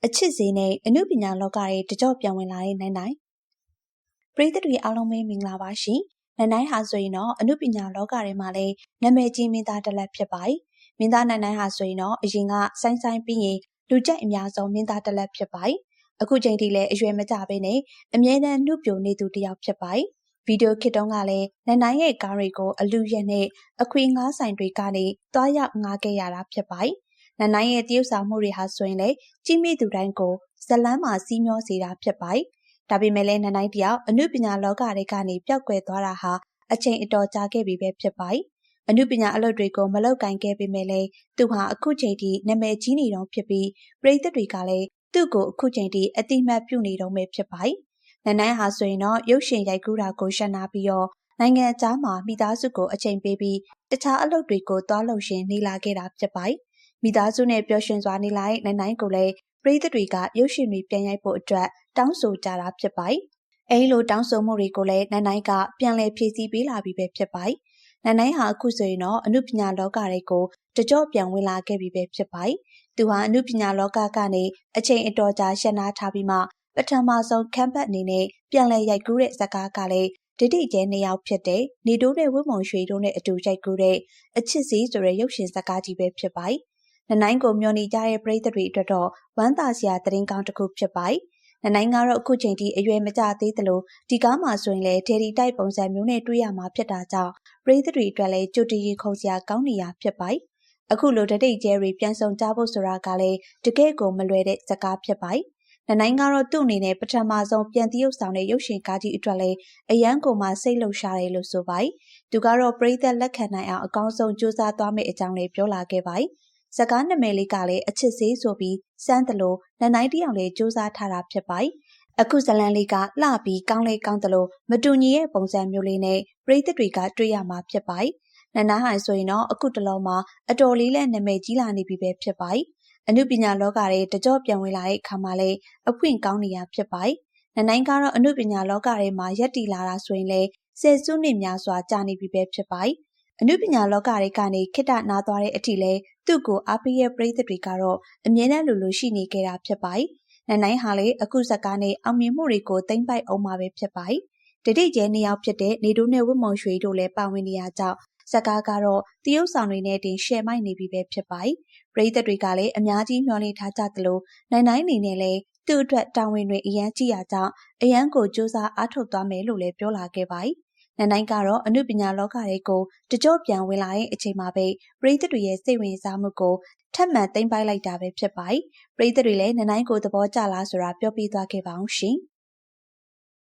အချစ်စည်းနဲ့အနုပညာလောကရဲ့တကြော့ပြန်ဝင်လာတဲ့နိုင်နိုင်ပရိသတ်တွေအားလုံးပဲမင်္ဂလာပါရှင်နိုင်နိုင်ဟာဆိုရင်တော့အနုပညာလောကထဲမှာလည်းနာမည်ကြီးမင်းသားတစ်လက်ဖြစ်ပါတယ်မင်းသားနိုင်နိုင်ဟာဆိုရင်တော့အရင်ကဆိုင်းပြီးရင်လူကြိုက်အများဆုံးမင်းသားတစ်လက်ဖြစ်ပါတယ်အခုချိန်ထိလည်းအရွယ်မကျဘဲနဲ့အမြဲတမ်းနှုတ်ပြနေသူတစ်ယောက်ဖြစ်ပါတယ်ဗီဒီယိုခစ်တုန်းကလည်းနိုင်နိုင်ရဲ့ကားတွေကိုအလူရက်နဲ့အခွေငှားဆိုင်တွေကနေတွားရောက်ငှားခဲ့ရတာဖြစ်ပါတယ်နိုင်နိုင်ရဲ့တရုပ်ဆောင်မှုတွေဟာဆိုရင်လည်းကြီးမိသူတိုင်းကိုဇလန်းမှာစီးမျောစေတာဖြစ်ပါတယ်။ဒါပေမဲ့လည်းနိုင်နိုင်တယောက်အနုပညာလောကတွေကနေပျောက်ကွယ်သွားတာဟာအချိန်အတော်ကြာခဲ့ပြီပဲဖြစ်ပါတယ်။အနုပညာအလုပ်တွေကိုမလုပ်ကင်ခဲ့ပေမဲ့လည်းသူဟာအခုချိန်ထိနာမည်ကြီးနေတော့ဖြစ်ပြီးပရိသတ်တွေကလည်းသူ့ကိုအခုချိန်ထိအတိမတ်ပြုနေတော့မယ်ဖြစ်ပါတယ်။နိုင်နိုင်ဟာဆိုရင်တော့ရုပ်ရှင်ရိုက်ကူးတာကိုရှက်နာပြီးတော့နိုင်ငံခြားမှာမိသားစုကိုအချိန်ပေးပြီးတခြားအလုပ်တွေကိုသွားလုပ်ရှင်နေလာခဲ့တာဖြစ်ပါတယ်။မိသားစုနဲ့ပျော်ရွှင်စွာနေလာတဲ့နိုင်နိုင်ကိုလည်းပရိသတ်တွေကရုပ်ရှင်တွေပြန်ရိုက်ဖို့အတွက်တောင်းဆိုကြတာဖြစ်ပါတယ်။အဲဒီလိုတောင်းဆိုမှုတွေကိုလည်းနိုင်နိုင်ကပြန်လည်ဖြည့်ဆည်းပေးလာပြီးပဲဖြစ်ပါတယ်။နိုင်နိုင်ဟာအခုဆိုရင်တော့အနုပညာလောကတွေကိုတကြော့ပြန်ဝင်လာခဲ့ပြီးပဲဖြစ်ပါတယ်။သူဟာအနုပညာလောကကနေအချိန်အတော်ကြာရှက်နားထားပြီးမှပထမဆုံးခမ်းပတ်အနေနဲ့ပြန်လည်ရိုက်ကူးတဲ့ဇာတ်ကားကလည်းဒိဋ္ဌိကျဲနှစ်ယောက်ဖြစ်တဲ့နေတိုးနဲ့ဝင်းမုံရွှေတို့နဲ့အတူရိုက်ကူးတဲ့အချစ်စည်းဆိုတဲ့ရုပ်ရှင်ဇာတ်ကားကြီးပဲဖြစ်ပါတယ်။နိုင်နိုင်ကိုမျှော်နေကြတဲ့ပရိသတ်တွေအတွက်တော့ဝမ်းသာစရာသတင်းကောင်းတစ်ခုဖြစ်ပါတယ်။နိုင်နိုင်ကတော့အခုချိန်ထိအရွယ်မကျသေးသလိုဒီကားမှာဆိုရင်လည်းဒေဒီတိုက်ပုံစံမျိုးနဲ့တွေ့ရမှာဖြစ်တာကြောင့်ပရိသတ်တွေအတွက်လည်းကြိုတင်ရင်ခုန်စရာကောင်းနေရဖြစ်ပါတယ်။အခုလိုဒိဋ္ဌိကျဲတွေပြန်ဆောင်ကြဖို့ဆိုတာကလည်းတကယ့်ကိုမလွယ်တဲ့ဇာတ်ကားဖြစ်ပါတယ်။နိုင်နိုင်ကတော့သူ့အနေနဲ့ပထမဆုံးပြန်တရုပ်ဆောင်တဲ့ရုပ်ရှင်ကားကြီးအတွက်လည်းအရန်ကိုမှစိတ်လှုပ်ရှားတယ်လို့ဆိုပါတယ်။သူကတော့ပရိသတ်လက်ခံနိုင်အောင်အကောင်းဆုံးကြိုးစားသွားမယ့်အကြောင်းလေးပြောလာခဲ့ပါတယ်။ဇာတ်ကားနာမည်လေးကလည်းအချစ်စေးဆိုပြီးစမ်းသလိုနိုင်နိုင်တယောက်လေးစူးစမ်းထားတာဖြစ်ပါတယ်။အခုဇလန်လေးကလှပြီးကောင်းလေးကောင်းသလိုမတူညီတဲ့ပုံစံမျိုးလေးနဲ့ပရိသတ်တွေကတွေ့ရမှာဖြစ်ပါတယ်။နိုင်နိုင်ဟိုင်ဆိုရင်တော့အခုတလုံးမှာအတော်လေးနဲ့နာမည်ကြီးလာနေပြီပဲဖြစ်ပါတယ်။အနုပညာလောကတွေတကြော့ပြန်ဝင်လာတဲ့အခါမှာလည်းအဖွင့်ကောင်းနေရဖြစ်ပါတယ်။နိုင်နိုင်ကတော့အနုပညာလောကတွေမှာရက်တည်လာတာဆိုရင်လည်းဆယ်စုနှစ်များစွာကြာနေပြီပဲဖြစ်ပါတယ်။အနုပညာလောကတွေကနေခိတ္တနာသွားတဲ့အထိလဲသူ့ကိုအားပေးရဲ့ပရိသတ်တွေကတော့အမြဲတမ်းလိုရှိနေခဲ့တာဖြစ်ပါတယ်။နိုင်နိုင်ဟာလေအခုဇာတ်ကားနဲ့အောင်မြင်မှုတွေကိုသိမ့်ပိုက်အောင်မှာပဲဖြစ်ပါတယ်။ဒိဋ္ဌိကျဲနှစ်ယောက်ဖြစ်တဲ့နေတိုးနဲ့ဝင်းမုံရွှေတို့လည်းပါဝင်နေရကြောင်းဇာတ်ကားကတော့တရုပ်ဆောင်တွေနဲ့တင်ရှယ်မိုက်နေပြီပဲဖြစ်ပါတယ်။ပရိသတ်တွေကလည်းအများကြီးမျှော်လင့်ထားကြသလိုနိုင်နိုင်အနေနဲ့လည်းသူ့အတွက်တာဝန်တွေအရန်ကြီးရကြောင်းအရန်ကိုစူးစမ်းအားထုတ်သွားမယ်လို့လည်းပြောလာခဲ့ပါတယ်။နိုင်နိုင်ကတော့အနုပညာလောကတွေကိုတကြော့ပြန်ဝင်လာတဲ့အချိန်မှာပဲပရိသတ်တွေရဲ့စိတ်ဝင်စားမှုကိုထပ်မံသိမ်းပိုက်လိုက်တာပဲဖြစ်ပါတယ်။ပရိသတ်တွေလည်းနိုင်နိုင်ကိုသဘောကျလားဆိုတာပြောပြသွားခဲ့ပါအောင်ရှင်။